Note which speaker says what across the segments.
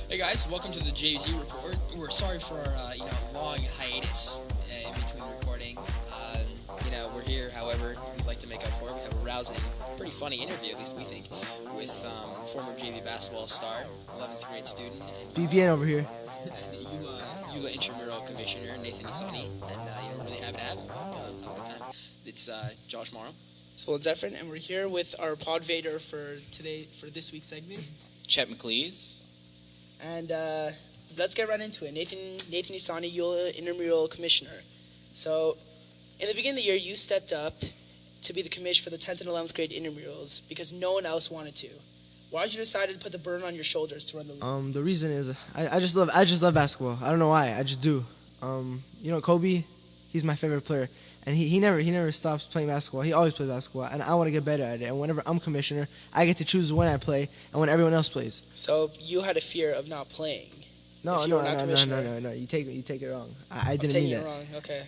Speaker 1: Hey guys, welcome to the JZ report. We're sorry for our long hiatus in between recordings. We're here. However, we'd like to make up for it. We have a rousing, pretty funny interview, at least we think, with former JV basketball star, 11th grade student, and
Speaker 2: BBN over here.
Speaker 1: ULA intramural commissioner Nathan Nissani, and we're really happy to have him. Have a good time. It's Josh Morrow.
Speaker 3: Swollen Zephyr, and we're here with our pod vader for this week's segment.
Speaker 4: Chet McLeese.
Speaker 3: And let's get right into it. Nathan Nissani, ULA intramural commissioner. So, in the beginning of the year, you stepped up to be the commish for the 10th and 11th grade intramurals because no one else wanted to. Why did you decide to put the burden on your shoulders to run the league?
Speaker 2: The reason is I just love basketball. I don't know why. I just do. Kobe, he's my favorite player, and he never stops playing basketball. He always plays basketball, and I want to get better at it. And whenever I'm commissioner, I get to choose when I play and when everyone else plays.
Speaker 3: So you had a fear of not playing.
Speaker 2: No. You take it wrong. I didn't mean that.
Speaker 3: Taking it wrong. Okay.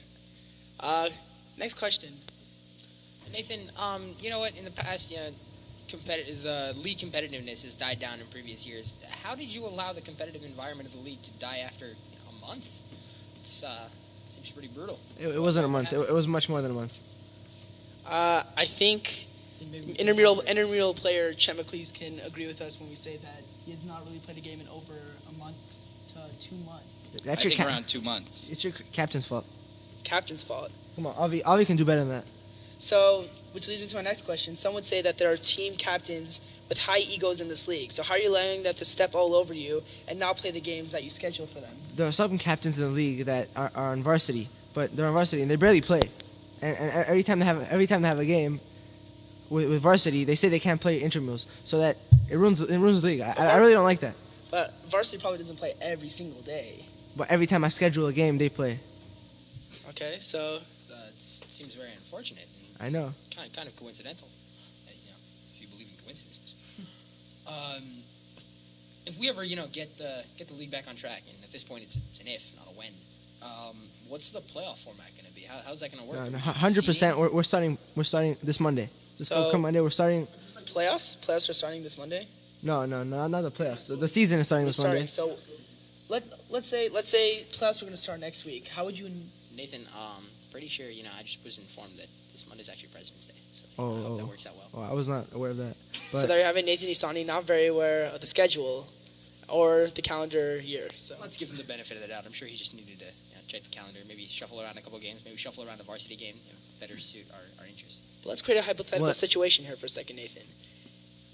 Speaker 3: Next question.
Speaker 1: Nathan, you know what? In the past, the league competitiveness has died down in previous years. How did you allow the competitive environment of the league to die after a month? It seems pretty brutal.
Speaker 2: It wasn't a month. It was much more than a month.
Speaker 3: I think intramural player Chet McLeese can agree with us when we say that he has not really played a game in over a month to 2 months.
Speaker 4: I think around 2 months.
Speaker 2: It's your captain's fault.
Speaker 3: Captain's fault.
Speaker 2: Come on, Avi can do better than that.
Speaker 3: So, which leads me to my next question. Some would say that there are team captains with high egos in this league. So how are you allowing them to step all over you and not play the games that you schedule for them?
Speaker 2: There are some captains in the league that are on varsity, but they're on varsity and they barely play. And every time they have a game with varsity, they say they can't play intramurals, so that it ruins the league. I really don't like that.
Speaker 3: But varsity probably doesn't play every single day.
Speaker 2: But every time I schedule a game, they play.
Speaker 3: Okay, so
Speaker 1: It seems very unfortunate.
Speaker 2: I know.
Speaker 1: Kind of coincidental, if you believe in coincidences. If we ever, get the league back on track, and at this point it's an if, not a when. What's the playoff format going to be? How's that going to work?
Speaker 2: 100%. We're starting this Monday. Come Monday. We're starting.
Speaker 3: Playoffs? Playoffs are starting this Monday?
Speaker 2: No, not the playoffs. The season is starting this Monday.
Speaker 3: So, let's say playoffs are going to start next week. How would you?
Speaker 1: Nathan, pretty sure I just was informed that this Monday's actually President's Day, so I hope that works out well.
Speaker 2: I was not aware of that. But
Speaker 3: So there you have it, Nathan Nissani, not very aware of the schedule or the calendar year. So
Speaker 1: Let's give him the benefit of the doubt. I'm sure he just needed to check the calendar, maybe shuffle around a couple games, maybe shuffle around a varsity game, better suit our interests.
Speaker 3: But let's create a hypothetical situation here for a second, Nathan.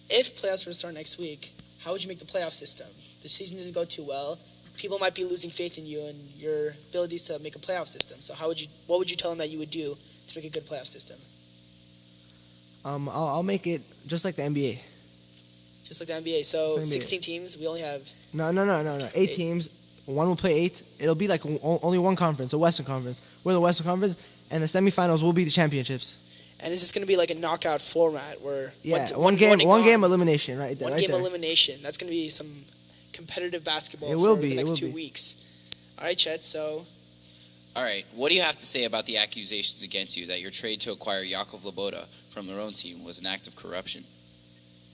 Speaker 3: If playoffs were to start next week, how would you make the playoff system? The season didn't go too well. People might be losing faith in you and your abilities to make a playoff system. So what would you tell them that you would do to make a good playoff system?
Speaker 2: I'll make it just like the NBA.
Speaker 3: Just like the NBA. So
Speaker 2: NBA.
Speaker 3: 16 teams, we only have...
Speaker 2: No. 8 teams. One will play 8. It'll be like only one conference, a Western Conference. We're the Western Conference, and the semifinals will be the championships.
Speaker 3: And is this going to be like a knockout format where...
Speaker 2: one game elimination, right there.
Speaker 3: One game elimination. That's going to be some competitive basketball the next 2 weeks. All right, Chet, so...
Speaker 4: All right, what do you have to say about the accusations against you that your trade to acquire Yakov Loboda from their own team was an act of corruption?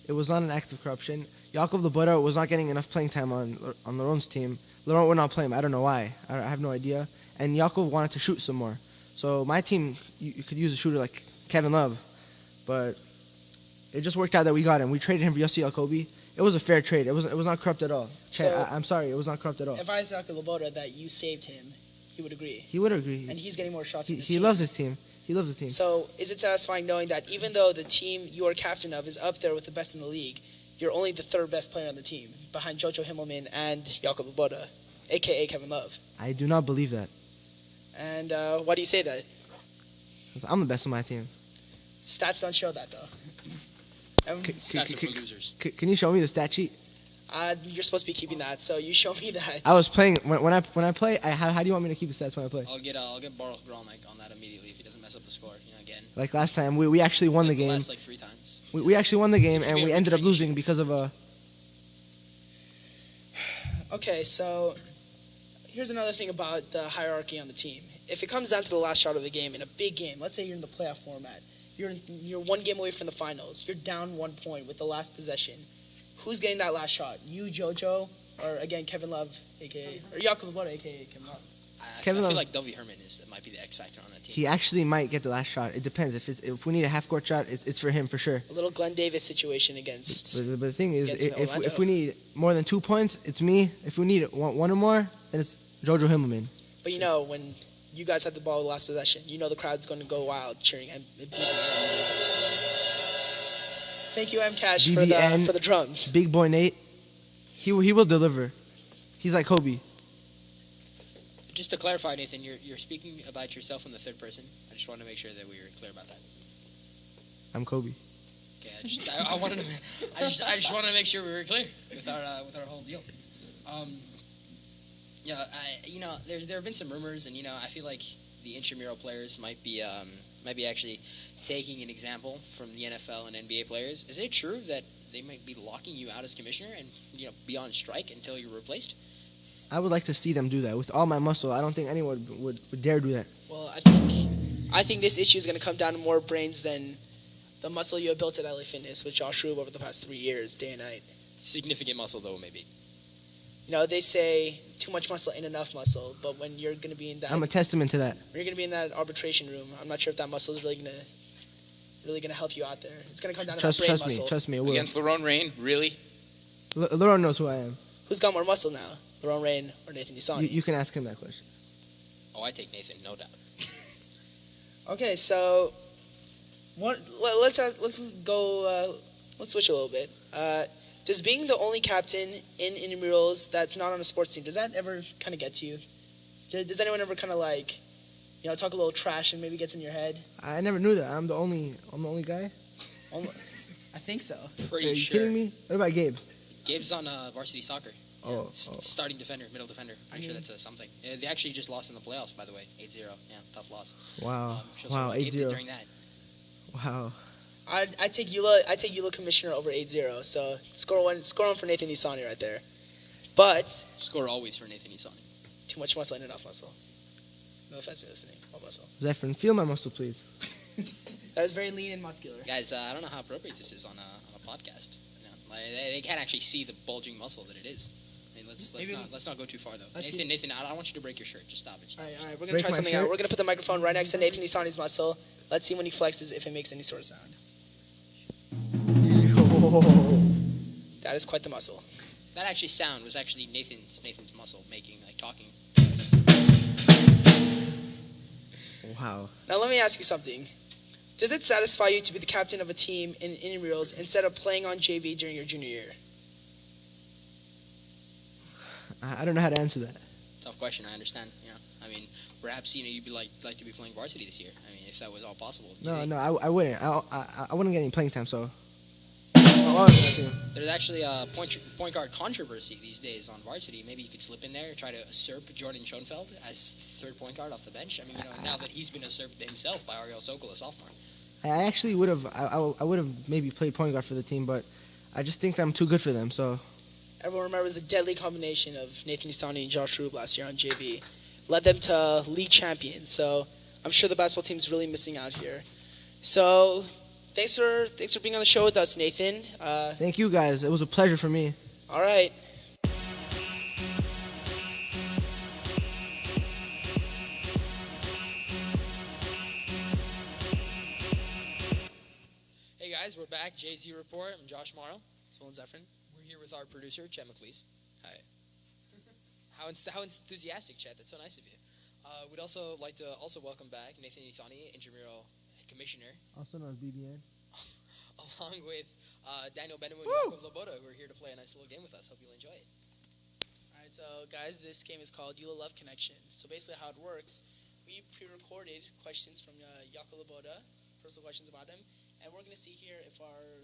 Speaker 2: It was not an act of corruption. Yakov Loboda was not getting enough playing time on Laurent's team. Laurent would not play him. I don't know why. I have no idea. And Yakov wanted to shoot some more. So my team, you could use a shooter like Kevin Love. But it just worked out that we got him. We traded him for Yossi Kobe. It was a fair trade. It was not corrupt at all.
Speaker 3: So
Speaker 2: I'm sorry. It was not corrupt at all.
Speaker 3: If I said Yakov Loboda that you saved him, he would agree.
Speaker 2: He would agree.
Speaker 3: And he's getting more shots than the
Speaker 2: He
Speaker 3: team.
Speaker 2: loves his team. He loves his team.
Speaker 3: So is it satisfying knowing that even though the team you are captain of is up there with the best in the league, you're only the third best player on the team, behind Jojo Himmelman and Yakov Loboda, a.k.a. Kevin Love?
Speaker 2: I do not believe that.
Speaker 3: And why do you say that?
Speaker 2: 'Cause I'm the best on my team.
Speaker 3: Stats don't show that, though.
Speaker 1: Stats are for losers.
Speaker 2: Can you show me the stat sheet?
Speaker 3: You're supposed to be keeping that, so you show me that.
Speaker 2: I was playing when I play. How do you want me to keep the stats when I play?
Speaker 1: I'll get Baruch Grolnick on that immediately if he doesn't mess up the score. Again.
Speaker 2: Like last time, we actually won the game.
Speaker 1: Last like 3 times.
Speaker 2: We actually won the game,
Speaker 1: Seems to
Speaker 2: and
Speaker 1: be a
Speaker 2: we ended up
Speaker 1: recurring
Speaker 2: losing
Speaker 1: issue.
Speaker 2: because of a.
Speaker 3: Okay, so here's another thing about the hierarchy on the team. If it comes down to the last shot of the game in a big game, let's say you're in the playoff format, you're 1 game away from the finals, you're down 1 point with the last possession. Who's getting that last shot? You, JoJo, Or again, Kevin Love, aka or Jakob Laboda, aka Kevin Love.
Speaker 1: I
Speaker 2: Kevin
Speaker 1: feel
Speaker 2: Love-
Speaker 1: like Dovey Herman might be the X factor on that team.
Speaker 2: He actually might get the last shot. It depends. If we need a half court shot, it's for him for sure.
Speaker 3: A little Glenn Davis situation against.
Speaker 2: But the thing is,
Speaker 3: Against Orlando.
Speaker 2: if we need more than 2 points, it's me. If we need one or more, then it's Jojo Himmelman.
Speaker 3: But when you guys had the ball the last possession, the crowd's going to go wild cheering and Thank you, M Cash, for
Speaker 2: BBN.
Speaker 3: the drums.
Speaker 2: Big boy Nate, he will deliver. He's like Kobe.
Speaker 1: Just to clarify, Nathan, you're speaking about yourself in the third person. I just want to make sure that we were clear about that.
Speaker 2: I'm Kobe.
Speaker 1: Okay, I wanted to. I just wanted to make sure we were clear with our whole deal. There have been some rumors, and I feel like the intramural players might be actually taking an example from the NFL and NBA players. Is it true that they might be locking you out as commissioner and be on strike until you're replaced?
Speaker 2: I would like to see them do that. With all my muscle, I don't think anyone would dare do that.
Speaker 3: Well, I think this issue is going to come down to more brains than the muscle you have built at LA Fitness with Josh Rube over the past 3 years, day and night.
Speaker 1: Significant muscle, though, maybe.
Speaker 3: They say too much muscle ain't enough muscle, but when you're going to be in that,
Speaker 2: I'm a testament to that.
Speaker 3: when you're going to be in that arbitration room, I'm not sure if that muscle is really going to help you out there. It's going to come down to that brain muscle.
Speaker 2: Trust me, it will.
Speaker 4: Against Lerone Rain, really?
Speaker 2: Laurent knows who I am.
Speaker 3: Who's got more muscle now, Lerone Rain or Nathan Nissani?
Speaker 2: You can ask him that question.
Speaker 1: Oh, I take Nathan, no doubt.
Speaker 3: Okay, so let's go. Let's switch a little bit. Does being the only captain in intramurals that's not on a sports team, does that ever kind of get to you? Does anyone ever kind of talk a little trash and maybe gets in your head?
Speaker 2: I never knew that. I'm the only guy.
Speaker 3: I think so.
Speaker 1: Pretty
Speaker 2: Are you
Speaker 1: sure.
Speaker 2: kidding me? What about Gabe?
Speaker 1: Gabe's on varsity soccer.
Speaker 2: Oh,
Speaker 1: Starting defender, middle defender. Pretty sure that's something. They actually just lost in the playoffs, by the way, 8-0. Yeah, tough loss.
Speaker 2: wow,
Speaker 1: Shows you
Speaker 2: wow,
Speaker 1: what Gabe did
Speaker 2: 8-0.
Speaker 1: during that.
Speaker 2: Wow.
Speaker 3: I take Eula commissioner over 8-0. So score one for Nathan Nissani right there. But
Speaker 1: Score always for Nathan Nissani.
Speaker 3: too much muscle ain't enough muscle. No offense for listening. What muscle?
Speaker 2: Zephrin, feel my muscle, please.
Speaker 3: That is very lean and muscular.
Speaker 1: Guys, I don't know how appropriate this is on a podcast. They can't actually see the bulging muscle that it is. I mean, let's not go too far though. Nathan, I don't want you to break your shirt. Just stop it.
Speaker 3: All right. We're gonna
Speaker 2: Break
Speaker 3: try
Speaker 2: my
Speaker 3: something
Speaker 2: shirt?
Speaker 3: out. We're gonna put the microphone right next to Nathan Nissani's muscle. Let's see when he flexes if it makes any sort of sound. That is quite the muscle.
Speaker 1: That actually sound was actually Nathan's muscle making talking.
Speaker 2: Wow.
Speaker 3: Now let me ask you something. Does it satisfy you to be the captain of a team in intramurals instead of playing on JV during your junior year?
Speaker 2: I don't know how to answer that.
Speaker 1: Tough question. I understand. I mean, perhaps you'd be like to be playing varsity this year. I mean, if that was all possible.
Speaker 2: No, I wouldn't. I wouldn't get any playing time, so. Why was that team?
Speaker 1: There's actually a point guard controversy these days on varsity. Maybe you could slip in there and try to usurp Jordan Schoenfeld as third point guard off the bench. I mean, now that he's been usurped himself by Ariel Sokol, a sophomore.
Speaker 2: I actually would have. I would have maybe played point guard for the team, but I just think that I'm too good for them. So.
Speaker 3: Everyone remembers the deadly combination of Nathan Nissani and Josh Rube last year on JV. Led them to league champions. So I'm sure the basketball team's really missing out here. So thanks for being on the show with us, Nathan.
Speaker 2: Thank you guys. It was a pleasure for me.
Speaker 3: All right.
Speaker 1: Hey guys, we're back. JZ Report. I'm Josh Morrow. Swollen Zephrin. We're here with our producer, Chet McLeese. Hi. How enthusiastic, Chet. That's so nice of you. We'd also like to welcome back Nathan Nissani, intramural commissioner,
Speaker 2: Also known as BBN.
Speaker 1: along with Daniel Benjamin and Jakob Laboda, who are here to play a nice little game with us. Hope you'll enjoy it.
Speaker 3: All right, so guys, this game is called Eula Love Connection. So basically how it works, we pre-recorded questions from Jakob Laboda, personal questions about him, and we're going to see here if our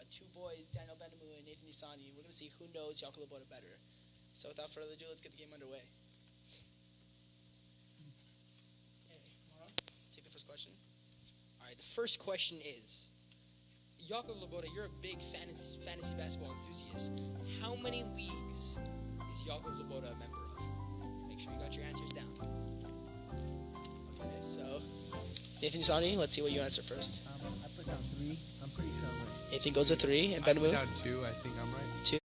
Speaker 3: two boys, Daniel Benjamin and Nathan Nissani, we're going to see who knows Jakob Laboda better. So without further ado, let's get the game underway. Hey, Mara, take the first question.
Speaker 1: All right, the first question is, Jakob Laboda, you're a big fantasy basketball enthusiast. How many leagues is Jakob Laboda a member of? Make sure you got your answers down.
Speaker 3: Okay, so Nathan Nissani, let's see what you answer first.
Speaker 2: I put down 3. I'm pretty sure I'm right.
Speaker 3: Nathan goes with 3, and
Speaker 5: I put
Speaker 3: Benjamin
Speaker 5: down 2. I think I'm right.